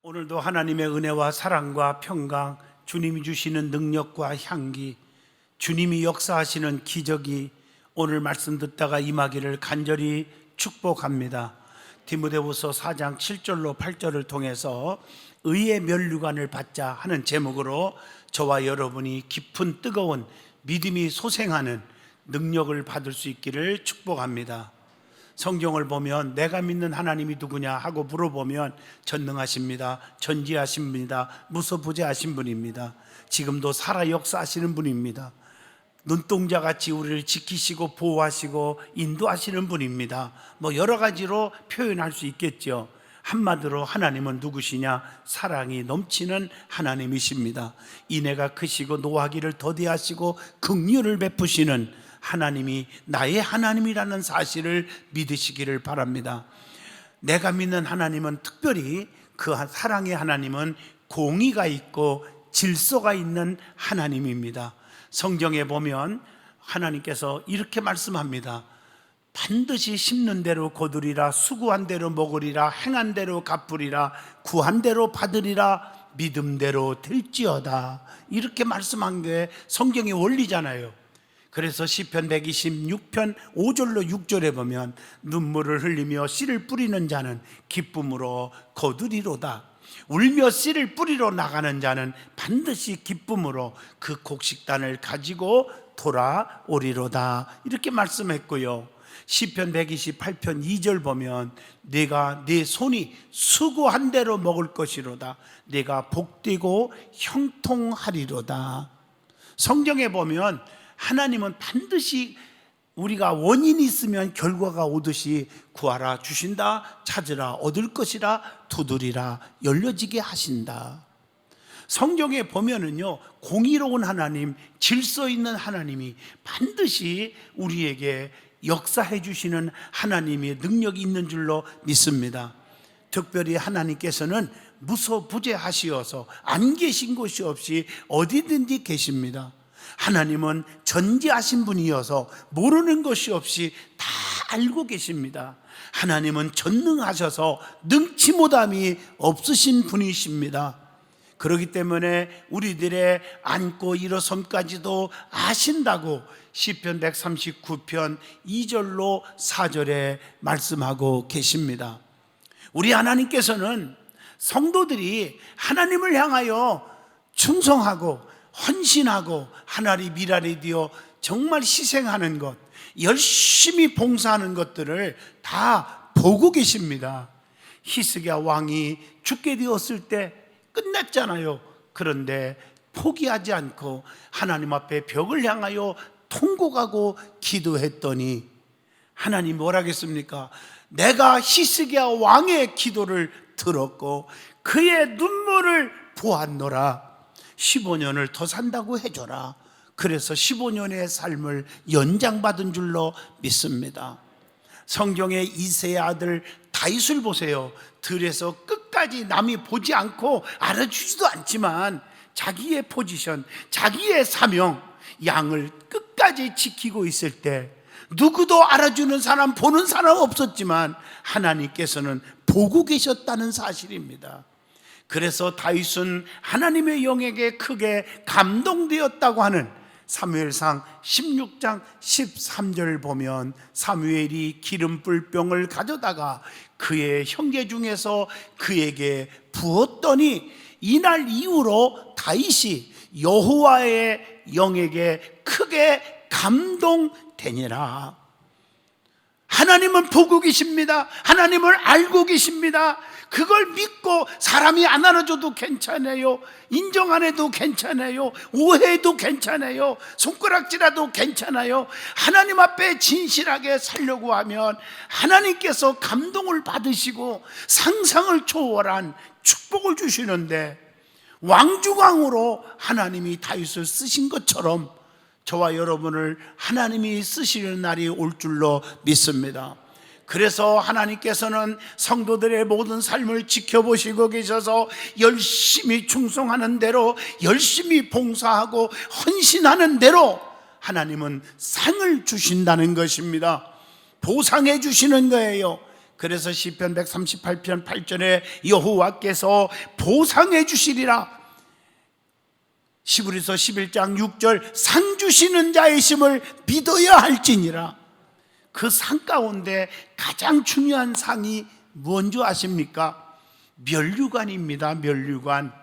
오늘도 하나님의 은혜와 사랑과 평강, 주님이 주시는 능력과 향기, 주님이 역사하시는 기적이 오늘 말씀 듣다가 임하기를 간절히 축복합니다. 디모데후서 4장 7절로 8절을 통해서 의의 면류관을 받자 하는 제목으로 저와 여러분이 깊은 뜨거운 믿음이 소생하는 능력을 받을 수 있기를 축복합니다. 성경을 보면 내가 믿는 하나님이 누구냐 하고 물어보면 전능하십니다, 전지하십니다, 무소부재하신 분입니다. 지금도 살아 역사하시는 분입니다. 눈동자같이 우리를 지키시고 보호하시고 인도하시는 분입니다. 여러 가지로 표현할 수 있겠죠. 한마디로 하나님은 누구시냐? 사랑이 넘치는 하나님이십니다. 인애가 크시고 노하기를 더디하시고 긍휼을 베푸시는 하나님이 나의 하나님이라는 사실을 믿으시기를 바랍니다. 내가 믿는 하나님은 특별히 그 사랑의 하나님은 공의가 있고 질서가 있는 하나님입니다. 성경에 보면 하나님께서 이렇게 말씀합니다. 반드시 심는 대로 거두리라, 수고한 대로 먹으리라, 행한 대로 갚으리라, 구한 대로 받으리라, 믿음대로 될지어다. 이렇게 말씀한 게 성경의 원리잖아요. 그래서 시편 126편 5절로 6절에 보면 눈물을 흘리며 씨를 뿌리는 자는 기쁨으로 거두리로다. 울며 씨를 뿌리러 나가는 자는 반드시 기쁨으로 그 곡식단을 가지고 돌아오리로다. 이렇게 말씀했고요. 시편 128편 2절 보면 내가 내 손이 수고한 대로 먹을 것이로다. 내가 복되고 형통하리로다. 성경에 보면 하나님은 반드시 우리가 원인이 있으면 결과가 오듯이 구하라 주신다, 찾으라 얻을 것이라, 두드리라 열려지게 하신다. 성경에 보면은요, 공의로운 하나님, 질서 있는 하나님이 반드시 우리에게 역사해 주시는 하나님의 능력이 있는 줄로 믿습니다. 특별히 하나님께서는 무소부재하시어서 안 계신 곳이 없이 어디든지 계십니다. 하나님은 전지하신 분이어서 모르는 것이 없이 다 알고 계십니다. 하나님은 전능하셔서 능치 못함이 없으신 분이십니다. 그렇기 때문에 우리들의 앉고 일어섬까지도 아신다고 시편 139편 2절로 4절에 말씀하고 계십니다. 우리 하나님께서는 성도들이 하나님을 향하여 충성하고 헌신하고 하나리 미라리 되어 정말 희생하는 것, 열심히 봉사하는 것들을 다 보고 계십니다. 히스기야 왕이 죽게 되었을 때 끝났잖아요. 그런데 포기하지 않고 하나님 앞에 벽을 향하여 통곡하고 기도했더니 하나님 뭐라 하겠습니까? 내가 히스기야 왕의 기도를 들었고 그의 눈물을 보았노라. 15년을 더 산다고 해줘라. 그래서 15년의 삶을 연장받은 줄로 믿습니다. 성경의 이새의 아들 다윗을 보세요. 들에서 끝까지 남이 보지 않고 알아주지도 않지만 자기의 포지션, 자기의 사명, 양을 끝까지 지키고 있을 때 누구도 알아주는 사람, 보는 사람 없었지만 하나님께서는 보고 계셨다는 사실입니다. 그래서 다윗은 하나님의 영에게 크게 감동되었다고 하는 사무엘상 16장 13절 보면 사무엘이 기름불 병을 가져다가 그의 형제 중에서 그에게 부었더니 이날 이후로 다윗이 여호와의 영에게 크게 감동되니라. 하나님은 보고 계십니다. 하나님을 알고 계십니다. 그걸 믿고 사람이 안 알아줘도 괜찮아요. 인정 안 해도 괜찮아요. 오해해도 괜찮아요. 손가락질해도 괜찮아요. 하나님 앞에 진실하게 살려고 하면 하나님께서 감동을 받으시고 상상을 초월한 축복을 주시는데 왕중왕으로 하나님이 다윗을 쓰신 것처럼 저와 여러분을 하나님이 쓰시는 날이 올 줄로 믿습니다. 그래서 하나님께서는 성도들의 모든 삶을 지켜보시고 계셔서 열심히 충성하는 대로, 열심히 봉사하고 헌신하는 대로 하나님은 상을 주신다는 것입니다. 보상해 주시는 거예요. 그래서 시편 138편 8절에 여호와께서 보상해 주시리라. 히브리서 11장 6절 상 주시는 자의 심을 믿어야 할지니라. 그 상 가운데 가장 중요한 상이 뭔지 아십니까? 면류관입니다. 면류관.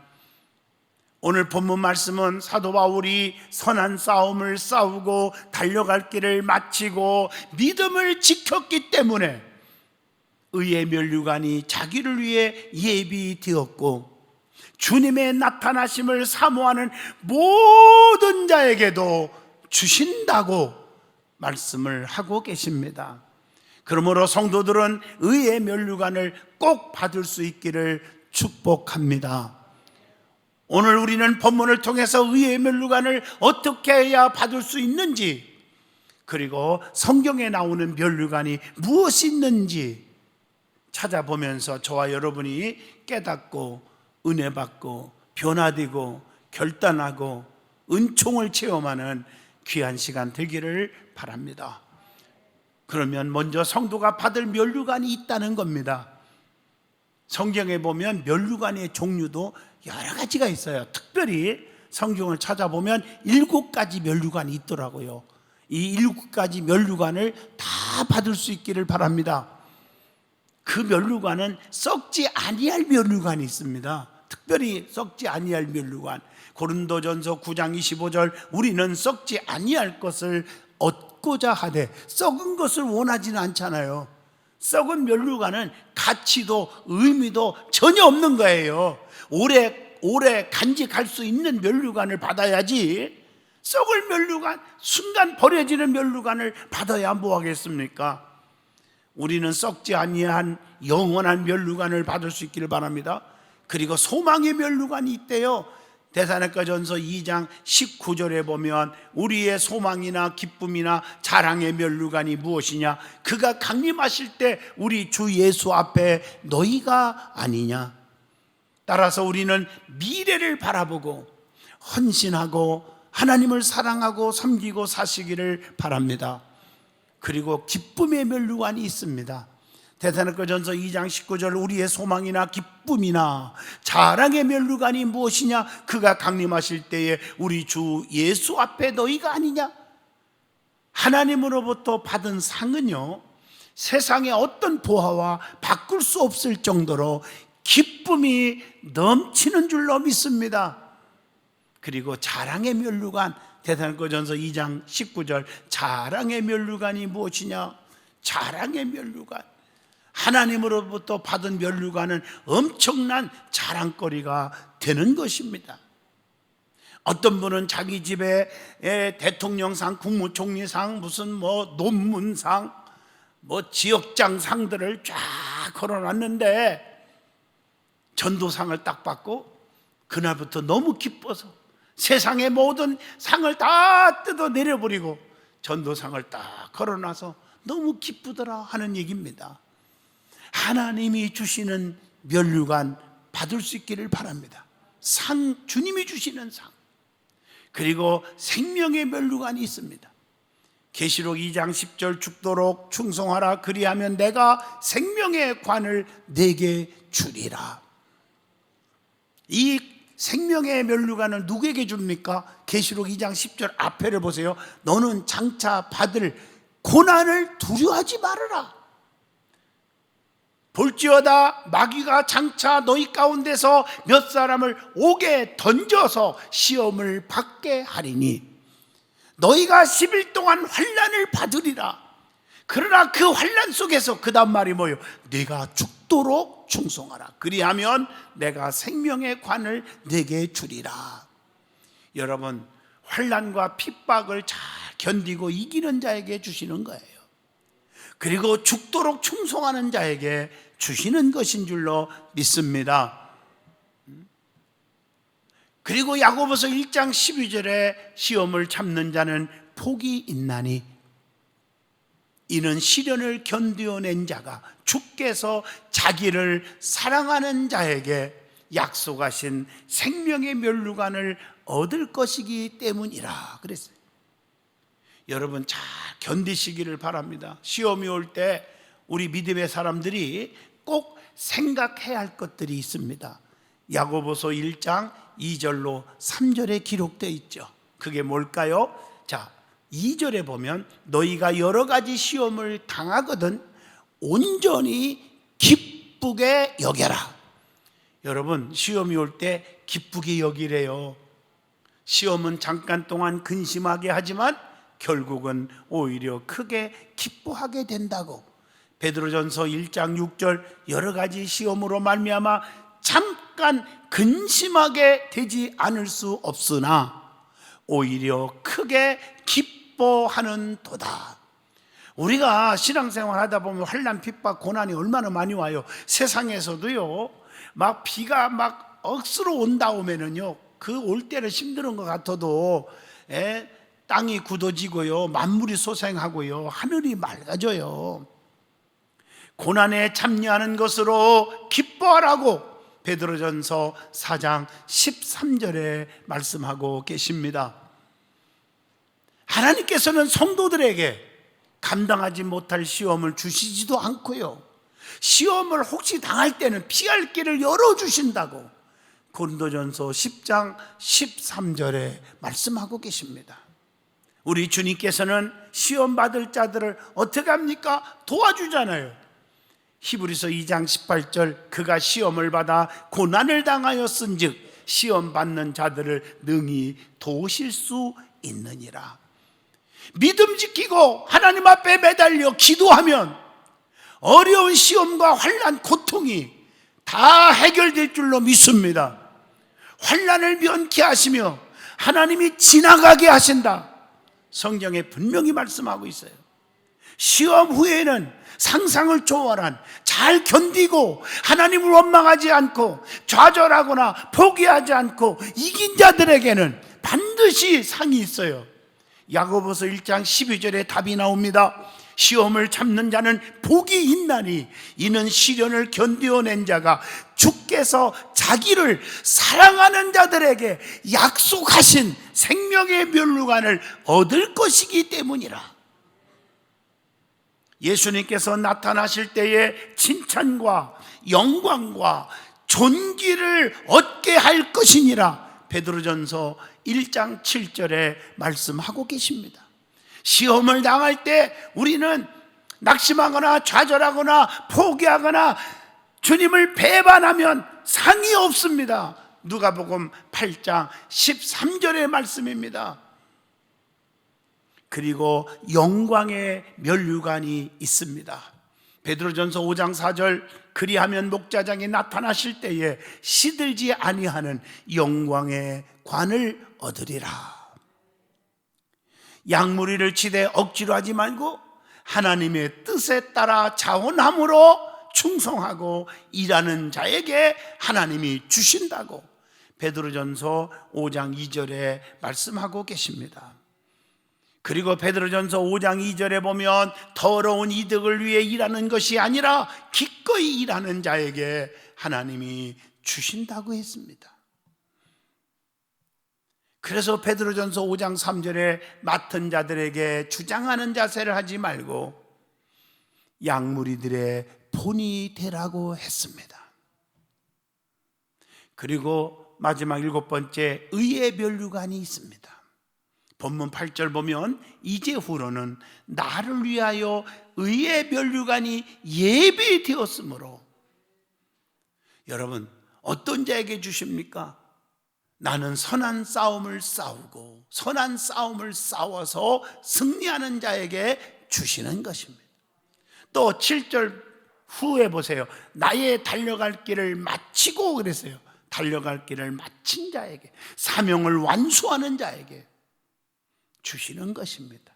오늘 본문 말씀은 사도 바울이 선한 싸움을 싸우고 달려갈 길을 마치고 믿음을 지켰기 때문에 의의 면류관이 자기를 위해 예비되었고, 주님의 나타나심을 사모하는 모든 자에게도 주신다고 말씀을 하고 계십니다. 그러므로 성도들은 의의 면류관을 꼭 받을 수 있기를 축복합니다. 오늘 우리는 본문을 통해서 의의 면류관을 어떻게 해야 받을 수 있는지, 그리고 성경에 나오는 면류관이 무엇이 있는지 찾아보면서 저와 여러분이 깨닫고 은혜 받고 변화되고 결단하고 은총을 체험하는 귀한 시간 되기를 바랍니다. 그러면 먼저 성도가 받을 면류관이 있다는 겁니다. 성경에 보면 면류관의 종류도 여러 가지가 있어요. 특별히 성경을 찾아보면 7가지 면류관이 있더라고요. 이 7가지 면류관을 다 받을 수 있기를 바랍니다. 그 면류관은 썩지 아니할 면류관이 있습니다. 특별히 썩지 아니할 면류관. 고린도전서 9장 25절 우리는 썩지 아니할 것을 얻고자 하되, 썩은 것을 원하지는 않잖아요. 썩은 면류관은 가치도 의미도 전혀 없는 거예요. 오래 간직할 수 있는 면류관을 받아야지, 썩을 면류관, 순간 버려지는 면류관을 받아야 뭐 하겠습니까? 우리는 썩지 아니한 영원한 면류관을 받을 수 있기를 바랍니다. 그리고 소망의 면류관이 있대요. 데살로니가전서 2장 19절에 보면 우리의 소망이나 기쁨이나 자랑의 면류관이 무엇이냐? 그가 강림하실 때 우리 주 예수 앞에 너희가 아니냐? 따라서 우리는 미래를 바라보고 헌신하고 하나님을 사랑하고 섬기고 사시기를 바랍니다. 그리고 기쁨의 면류관이 있습니다. 데살로니가전서 2장 19절 우리의 소망이나 기쁨이나 자랑의 면류관이 무엇이냐? 그가 강림하실 때에 우리 주 예수 앞에 너희가 아니냐? 하나님으로부터 받은 상은요, 세상의 어떤 보화와 바꿀 수 없을 정도로 기쁨이 넘치는 줄로 믿습니다. 그리고 자랑의 면류관, 데살로니가전서 2장 19절 자랑의 면류관이 무엇이냐? 자랑의 면류관, 하나님으로부터 받은 면류관은 엄청난 자랑거리가 되는 것입니다. 어떤 분은 자기 집에 대통령상, 국무총리상, 무슨 논문상, 지역장 상들을 쫙 걸어놨는데 전도상을 딱 받고 그날부터 너무 기뻐서 세상의 모든 상을 다 뜯어 내려버리고 전도상을 딱 걸어놔서 너무 기쁘더라 하는 얘기입니다. 하나님이 주시는 면류관 받을 수 있기를 바랍니다. 상, 주님이 주시는 상. 그리고 생명의 면류관이 있습니다. 계시록 2장 10절 죽도록 충성하라, 그리하면 내가 생명의 관을 네게 주리라. 이 생명의 면류관을 누구에게 줍니까? 계시록 2장 10절 앞에를 보세요. 너는 장차 받을 고난을 두려워하지 말아라. 볼지어다 마귀가 장차 너희 가운데서 몇 사람을 옥에 던져서 시험을 받게 하리니 너희가 10일 동안 환난을 받으리라. 그러나 그 환난 속에서 그 다음 말이 뭐예요? 네가 죽도록 충성하라, 그리하면 내가 생명의 관을 네게 주리라. 여러분, 환난과 핍박을 잘 견디고 이기는 자에게 주시는 거예요. 그리고 죽도록 충성하는 자에게 주시는 것인 줄로 믿습니다. 그리고 야고보서 1장 12절에 시험을 참는 자는 복이 있나니 이는 시련을 견디어낸 자가 주께서 자기를 사랑하는 자에게 약속하신 생명의 면류관을 얻을 것이기 때문이라 그랬어요. 여러분 잘 견디시기를 바랍니다. 시험이 올 때 우리 믿음의 사람들이 꼭 생각해야 할 것들이 있습니다. 야고보서 1장 2절로 3절에 기록되어 있죠. 그게 뭘까요? 자, 2절에 보면 너희가 여러 가지 시험을 당하거든 온전히 기쁘게 여겨라. 여러분, 시험이 올 때 기쁘게 여기래요. 시험은 잠깐 동안 근심하게 하지만 결국은 오히려 크게 기뻐하게 된다고. 베드로전서 1장 6절 여러 가지 시험으로 말미암아 잠깐 근심하게 되지 않을 수 없으나 오히려 크게 기뻐하는 도다. 우리가 신앙생활 하다 보면 환난, 핍박, 고난이 얼마나 많이 와요. 세상에서도요, 막 비가 막 억수로 온다 오면은요, 그 올 때는 힘든 것 같아도 땅이 굳어지고요, 만물이 소생하고요, 하늘이 맑아져요. 고난에 참여하는 것으로 기뻐하라고 베드로전서 4장 13절에 말씀하고 계십니다. 하나님께서는 성도들에게 감당하지 못할 시험을 주시지도 않고요, 시험을 혹시 당할 때는 피할 길을 열어주신다고 고린도전서 10장 13절에 말씀하고 계십니다. 우리 주님께서는 시험 받을 자들을 어떻게 합니까? 도와주잖아요. 히브리서 2장 18절 그가 시험을 받아 고난을 당하였은즉 시험 받는 자들을 능히 도우실 수 있느니라. 믿음 지키고 하나님 앞에 매달려 기도하면 어려운 시험과 환난, 고통이 다 해결될 줄로 믿습니다. 환난을 면케 하시며 하나님이 지나가게 하신다. 성경에 분명히 말씀하고 있어요. 시험 후에는 상상을 초월한 잘 견디고 하나님을 원망하지 않고 좌절하거나 포기하지 않고 이긴 자들에게는 반드시 상이 있어요. 야고보서 1장 12절에 답이 나옵니다. 시험을 참는 자는 복이 있나니 이는 시련을 견디어낸 자가 주께서 자기를 사랑하는 자들에게 약속하신 생명의 면류관을 얻을 것이기 때문이라. 예수님께서 나타나실 때에 칭찬과 영광과 존귀를 얻게 할 것이니라. 베드로전서 1장 7절에 말씀하고 계십니다. 시험을 당할 때 우리는 낙심하거나 좌절하거나 포기하거나 주님을 배반하면 상이 없습니다. 누가복음 8장 13절의 말씀입니다. 그리고 영광의 면류관이 있습니다. 베드로전서 5장 4절 그리하면 목자장이 나타나실 때에 시들지 아니하는 영광의 관을 얻으리라. 양무리를 치되 억지로 하지 말고 하나님의 뜻에 따라 자원함으로 충성하고 일하는 자에게 하나님이 주신다고 베드로전서 5장 2절에 말씀하고 계십니다. 그리고 베드로전서 5장 2절에 보면 더러운 이득을 위해 일하는 것이 아니라 기꺼이 일하는 자에게 하나님이 주신다고 했습니다. 그래서 베드로전서 5장 3절에 맡은 자들에게 주장하는 자세를 하지 말고 양무리들의 본이 되라고 했습니다. 그리고 마지막 7번째 의의 면류관이 있습니다. 본문 8절 보면 이제후로는 나를 위하여 의의 면류관이 예비되었으므로. 여러분, 어떤 자에게 주십니까? 나는 선한 싸움을 싸우고 선한 싸움을 싸워서 승리하는 자에게 주시는 것입니다. 또 7절 후에 보세요. 나의 달려갈 길을 마치고 그랬어요. 달려갈 길을 마친 자에게, 사명을 완수하는 자에게 주시는 것입니다.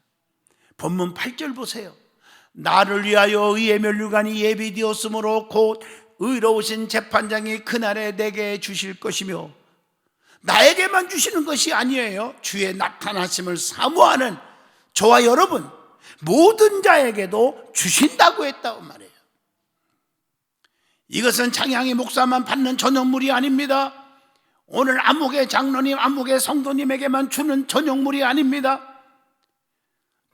본문 8절 보세요. 나를 위하여 의의 면류관이 예비되었으므로 곧 의로우신 재판장이 그날에 내게 주실 것이며, 나에게만 주시는 것이 아니에요. 주의 나타나심을 사모하는 저와 여러분 모든 자에게도 주신다고 했다고 말해요. 이것은 창향이 목사만 받는 전용물이 아닙니다. 오늘 안목의 장로님, 안목의 성도님에게만 주는 전용물이 아닙니다.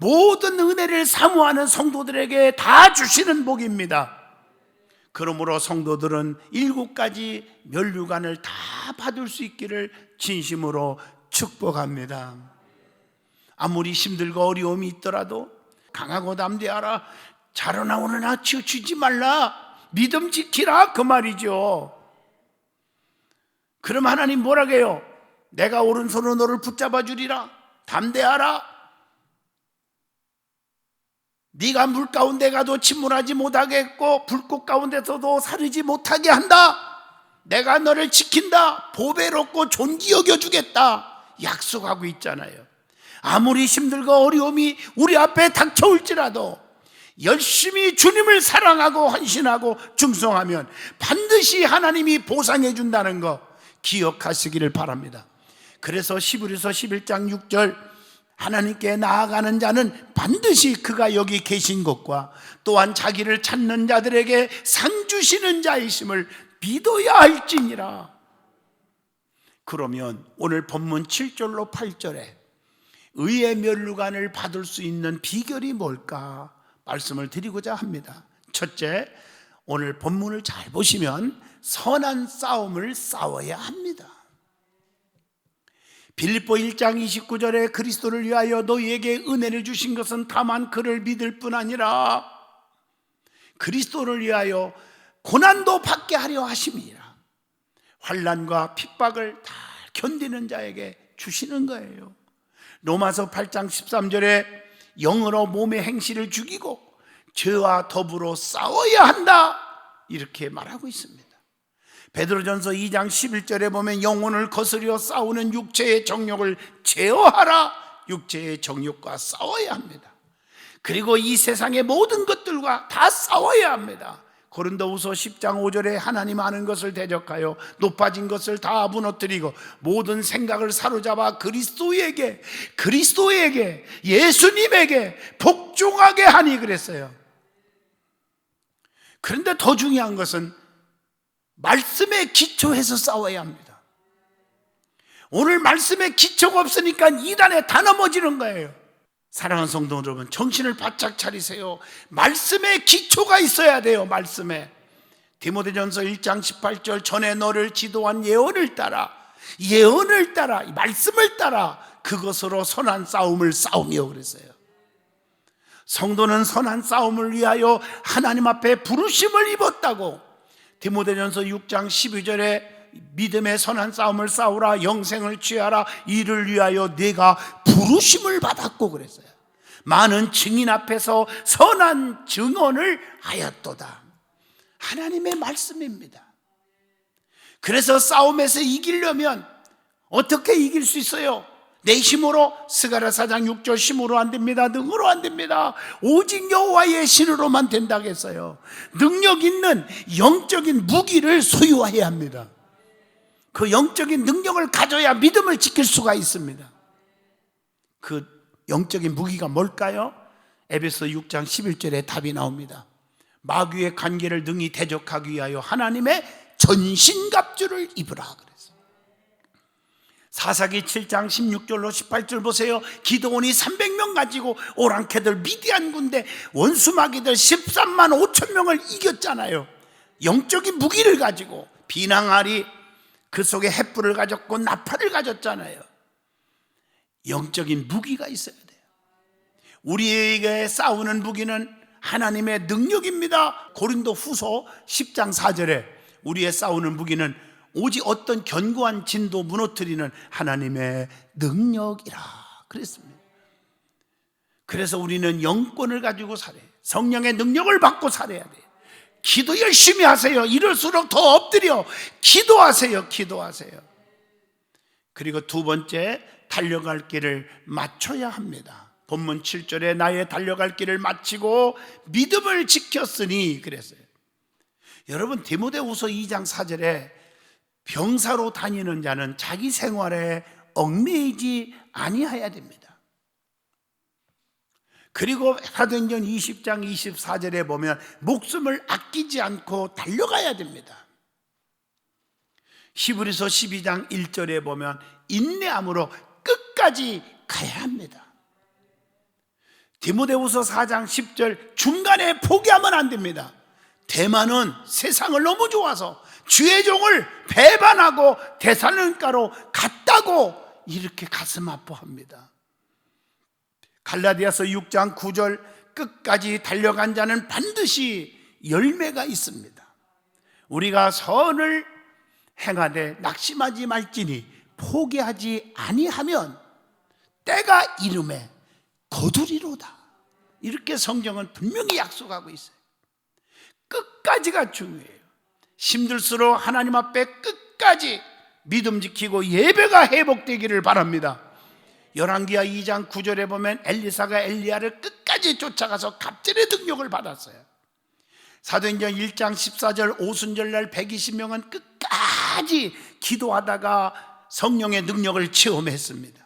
모든 은혜를 사모하는 성도들에게 다 주시는 복입니다. 그러므로 성도들은 7가지 면류관을 다 받을 수 있기를 진심으로 축복합니다. 아무리 힘들고 어려움이 있더라도 강하고 담대하라, 자라나 오르나 치우치지 말라, 믿음 지키라, 그 말이죠. 그럼 하나님 뭐라고 해요? 내가 오른손으로 너를 붙잡아 주리라, 담대하라, 네가 물 가운데 가도 침몰하지 못하게 했고 불꽃 가운데서도 사르지 못하게 한다, 내가 너를 지킨다, 보배롭고 존귀 여겨주겠다 약속하고 있잖아요. 아무리 힘들고 어려움이 우리 앞에 닥쳐올지라도 열심히 주님을 사랑하고 헌신하고 충성하면 반드시 하나님이 보상해 준다는 거 기억하시기를 바랍니다. 그래서 히브리서 11장 6절, 하나님께 나아가는 자는 반드시 그가 여기 계신 것과 또한 자기를 찾는 자들에게 상 주시는 자이심을 믿어야 할지니라. 그러면 오늘 본문 7절로 8절에 의의 면류관을 받을 수 있는 비결이 뭘까 말씀을 드리고자 합니다. 첫째, 오늘 본문을 잘 보시면 선한 싸움을 싸워야 합니다. 빌립보 1장 29절에 그리스도를 위하여 너희에게 은혜를 주신 것은 다만 그를 믿을 뿐 아니라 그리스도를 위하여 고난도 받게 하려 하심이라. 환난과 핍박을 다 견디는 자에게 주시는 거예요. 로마서 8장 13절에 영으로 몸의 행실을 죽이고 죄와 더불어 싸워야 한다, 이렇게 말하고 있습니다. 베드로전서 2장 11절에 보면 영혼을 거스려 싸우는 육체의 정욕을 제어하라, 육체의 정욕과 싸워야 합니다. 그리고 이 세상의 모든 것들과 다 싸워야 합니다. 고린도후서 10장 5절에 하나님 아는 것을 대적하여 높아진 것을 다 무너뜨리고 모든 생각을 사로잡아 그리스도에게 예수님에게 복종하게 하니 그랬어요. 그런데 더 중요한 것은 말씀에 기초해서 싸워야 합니다. 오늘 말씀에 기초가 없으니까 이단에 다 넘어지는 거예요. 사랑하는 성도 여러분, 정신을 바짝 차리세요. 말씀에 기초가 있어야 돼요. 말씀에. 디모데전서 1장 18절, 전에 너를 지도한 예언을 따라 말씀을 따라 그것으로 선한 싸움을 싸우며 그랬어요. 성도는 선한 싸움을 위하여 하나님 앞에 부르심을 입었다고 디모데전서 6장 12절에 믿음의 선한 싸움을 싸우라, 영생을 취하라, 이를 위하여 네가 부르심을 받았고 그랬어요. 많은 증인 앞에서 선한 증언을 하였도다. 하나님의 말씀입니다. 그래서 싸움에서 이기려면 어떻게 이길 수 있어요? 내 힘으로, 스가랴 4장 6절, 힘으로 안 됩니다. 능으로 안 됩니다. 오직 여호와의 신으로만 된다고 했어요. 능력 있는 영적인 무기를 소유해야 합니다. 그 영적인 능력을 가져야 믿음을 지킬 수가 있습니다. 그 영적인 무기가 뭘까요? 에베소 6장 11절에 답이 나옵니다. 마귀의 관계를 능히 대적하기 위하여 하나님의 전신갑주를 입으라 그랬어요. 사사기 7장 16절로 18절 보세요. 기드온이 300명 가지고 오랑캐들 미디안 군대 원수 마귀들 13만 5천 명을 이겼잖아요. 영적인 무기를 가지고 비낭아리, 그 속에 횃불을 가졌고 나팔을 가졌잖아요. 영적인 무기가 있어야 돼요. 우리에게 싸우는 무기는 하나님의 능력입니다. 고린도후서 10장 4절에 우리의 싸우는 무기는 오직 어떤 견고한 진도 무너뜨리는 하나님의 능력이라 그랬습니다. 그래서 우리는 영권을 가지고 살아요. 성령의 능력을 받고 살아야 돼요. 기도 열심히 하세요. 이럴수록 더 엎드려 기도하세요. 그리고 두 번째, 달려갈 길을 맞춰야 합니다. 본문 7절에 나의 달려갈 길을 마치고 믿음을 지켰으니 그랬어요. 여러분, 디모데후서 2장 4절에 병사로 다니는 자는 자기 생활에 얽매이지 아니해야 됩니다. 그리고 사도행전 20장 24절에 보면 목숨을 아끼지 않고 달려가야 됩니다. 히브리서 12장 1절에 보면 인내함으로 끝까지 가야 합니다. 디모데후서 4장 10절 중간에 포기하면 안 됩니다. 대만은 세상을 너무 좋아서 주의 종을 배반하고 데살로니가로 갔다고 이렇게 가슴 아파합니다. 갈라디아서 6장 9절 끝까지 달려간 자는 반드시 열매가 있습니다. 우리가 선을 행하되 낙심하지 말지니 포기하지 아니하면 때가 이름에 거두리로다. 이렇게 성경은 분명히 약속하고 있어요. 끝까지가 중요해요. 힘들수록 하나님 앞에 끝까지 믿음 지키고 예배가 회복되기를 바랍니다. 열왕기하 2장 9절에 보면 엘리사가 엘리야를 끝까지 쫓아가서 갑절의 능력을 받았어요. 사도행전 1장 14절 오순절날 120명은 끝까지 기도하다가 성령의 능력을 체험했습니다.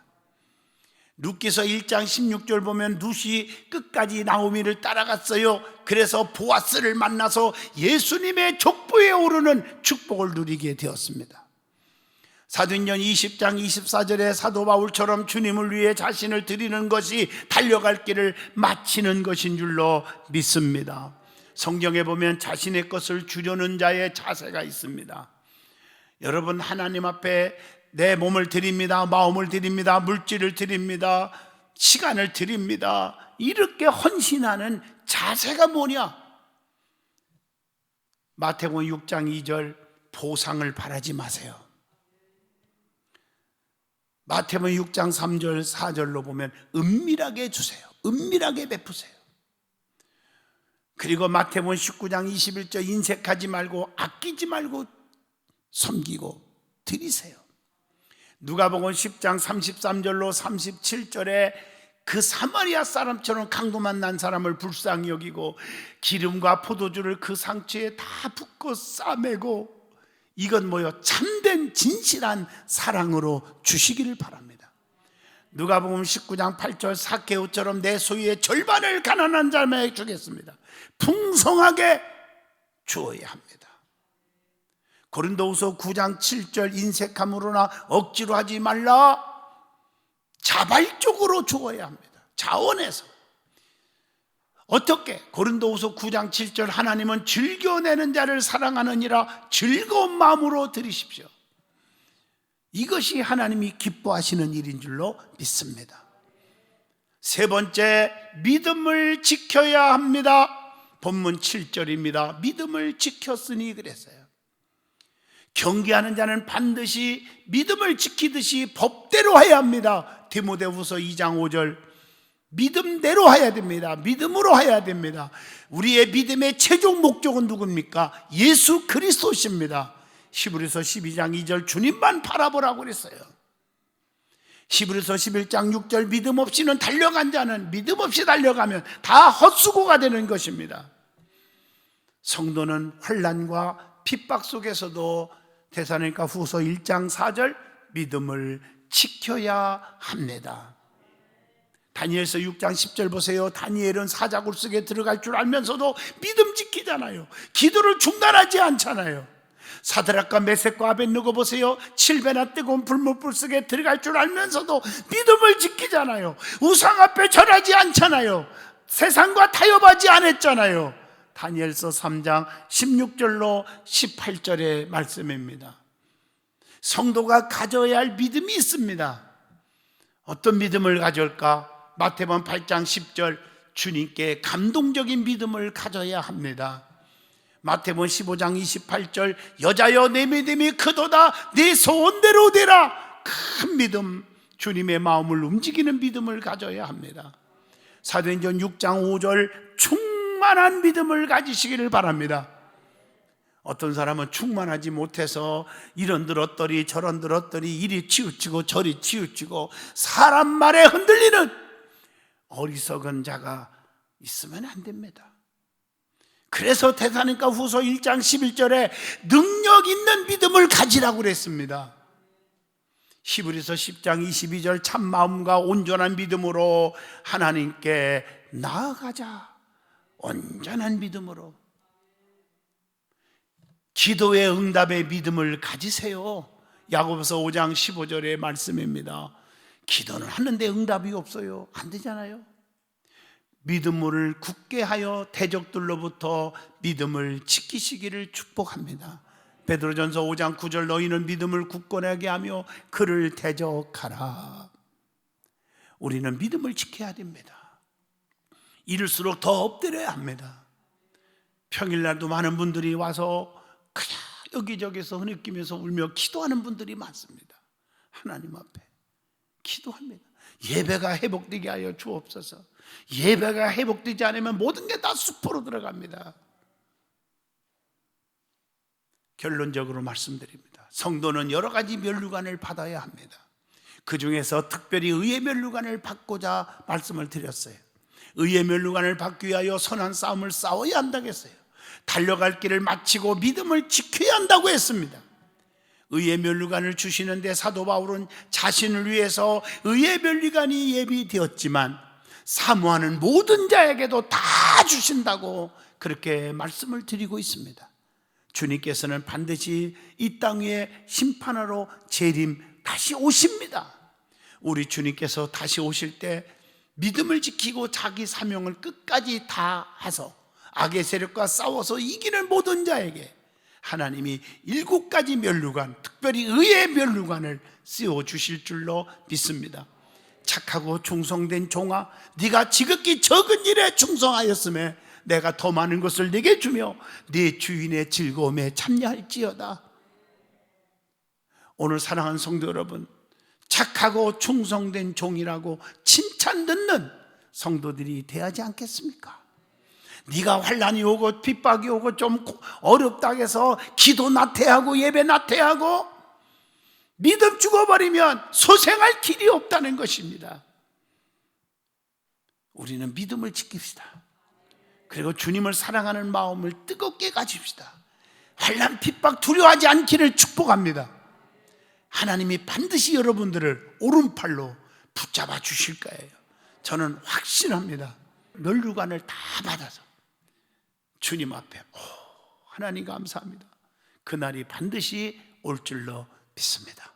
룻기서 1장 16절 보면 룻이 끝까지 나오미를 따라갔어요. 그래서 보아스를 만나서 예수님의 족보에 오르는 축복을 누리게 되었습니다. 사도행전 20장 24절에 사도 바울처럼 주님을 위해 자신을 드리는 것이 달려갈 길을 마치는 것인 줄로 믿습니다. 성경에 보면 자신의 것을 주려는 자의 자세가 있습니다. 여러분, 하나님 앞에 내 몸을 드립니다, 마음을 드립니다, 물질을 드립니다, 시간을 드립니다, 이렇게 헌신하는 자세가 뭐냐? 마태복음 6장 2절 보상을 바라지 마세요. 마태복음 6장 3절 4절로 보면 은밀하게 주세요. 은밀하게 베푸세요. 그리고 마태복음 19장 21절 인색하지 말고 아끼지 말고 섬기고 드리세요. 누가복음 10장 33절로 37절에 그 사마리아 사람처럼 강도만 난 사람을 불쌍히 여기고 기름과 포도주를 그 상처에 다 붓고 싸매고, 이건 뭐요? 참된 진실한 사랑으로 주시기를 바랍니다. 누가복음 19장 8절 삭개오처럼 내 소유의 절반을 가난한 자에게 주겠습니다. 풍성하게 주어야 합니다. 고린도후서 9장 7절 인색함으로나 억지로 하지 말라. 자발적으로 주어야 합니다. 자원해서. 어떻게? 고린도후서 9장 7절 하나님은 즐겨내는 자를 사랑하느니라 즐거운 마음으로 드리십시오. 이것이 하나님이 기뻐하시는 일인 줄로 믿습니다. 세 번째, 믿음을 지켜야 합니다. 본문 7절입니다. 믿음을 지켰으니 그랬어요. 경계하는 자는 반드시 믿음을 지키듯이 법대로 해야 합니다. 디모데후서 2장 5절 믿음대로 해야 됩니다. 믿음으로 해야 됩니다. 우리의 믿음의 최종 목적은 누굽니까? 예수 그리스도십니다. 히브리서 12장 2절 주님만 바라보라고 그랬어요. 히브리서 11장 6절 믿음 없이는 달려간 자는 믿음 없이 달려가면 다 헛수고가 되는 것입니다. 성도는 환난과 핍박 속에서도 데살로니가 후서 1장 4절 믿음을 지켜야 합니다. 다니엘서 6장 10절 보세요. 다니엘은 사자굴 속에 들어갈 줄 알면서도 믿음 지키잖아요. 기도를 중단하지 않잖아요. 사드락과 메섹과 아벳느고 보세요. 7배나 뜨거운 불못불 속에 들어갈 줄 알면서도 믿음을 지키잖아요. 우상 앞에 절하지 않잖아요. 세상과 타협하지 않았잖아요. 다니엘서 3장 16절로 18절의 말씀입니다. 성도가 가져야 할 믿음이 있습니다. 어떤 믿음을 가질까? 마태복음 8장 10절 주님께 감동적인 믿음을 가져야 합니다. 마태복음 15장 28절 여자여 내 믿음이 크도다 내 소원대로 되라. 큰 믿음, 주님의 마음을 움직이는 믿음을 가져야 합니다. 사도행전 6장 5절 충만한 믿음을 가지시기를 바랍니다. 어떤 사람은 충만하지 못해서 이런 들었더니 저런 들었더니 이리 치우치고 저리 치우치고 사람 말에 흔들리는 어리석은 자가 있으면 안 됩니다. 그래서 데살로니가 후서 1장 11절에 능력 있는 믿음을 가지라고 그랬습니다. 히브리서 10장 22절 참 마음과 온전한 믿음으로 하나님께 나아가자. 온전한 믿음으로. 기도의 응답의 믿음을 가지세요. 야고보서 5장 15절의 말씀입니다. 기도는 하는데 응답이 없어요. 안 되잖아요. 믿음을 굳게 하여 대적들로부터 믿음을 지키시기를 축복합니다. 베드로전서 5장 9절 너희는 믿음을 굳건하게 하며 그를 대적하라. 우리는 믿음을 지켜야 됩니다. 이럴수록 더 엎드려야 합니다. 평일날도 많은 분들이 와서 그냥 여기저기서 흐느끼면서 울며 기도하는 분들이 많습니다. 하나님 앞에 기도합니다. 예배가 회복되게 하여 주옵소서. 예배가 회복되지 않으면 모든 게 다 수포로 들어갑니다. 결론적으로 말씀드립니다. 성도는 여러 가지 면류관을 받아야 합니다. 그 중에서 특별히 의의 면류관을 받고자 말씀을 드렸어요. 의의 면류관을 받기 위하여 선한 싸움을 싸워야 한다고 했어요. 달려갈 길을 마치고 믿음을 지켜야 한다고 했습니다. 의의 면류관을 주시는데 사도 바울은 자신을 위해서 의의 면류관이 예비되었지만 사모하는 모든 자에게도 다 주신다고 그렇게 말씀을 드리고 있습니다. 주님께서는 반드시 이 땅 위에 심판하러 재림 다시 오십니다. 우리 주님께서 다시 오실 때 믿음을 지키고 자기 사명을 끝까지 다해서 악의 세력과 싸워서 이기는 모든 자에게 하나님이 7가지 면류관, 특별히 의의 면류관을 씌워주실 줄로 믿습니다. 착하고 충성된 종아, 네가 지극히 적은 일에 충성하였음에 내가 더 많은 것을 네게 주며 네 주인의 즐거움에 참여할지어다. 오늘 사랑하는 성도 여러분, 착하고 충성된 종이라고 칭찬 듣는 성도들이 돼야지 않겠습니까? 네가 환난이 오고 핍박이 오고 좀 어렵다 해서 기도 나태하고 예배 나태하고 믿음 죽어버리면 소생할 길이 없다는 것입니다. 우리는 믿음을 지킵시다. 그리고 주님을 사랑하는 마음을 뜨겁게 가집시다. 환난 핍박 두려워하지 않기를 축복합니다. 하나님이 반드시 여러분들을 오른팔로 붙잡아 주실 거예요. 저는 확신합니다. 면류관을 다 받아서 주님 앞에 하나님 감사합니다. 그날이 반드시 올 줄로 믿습니다.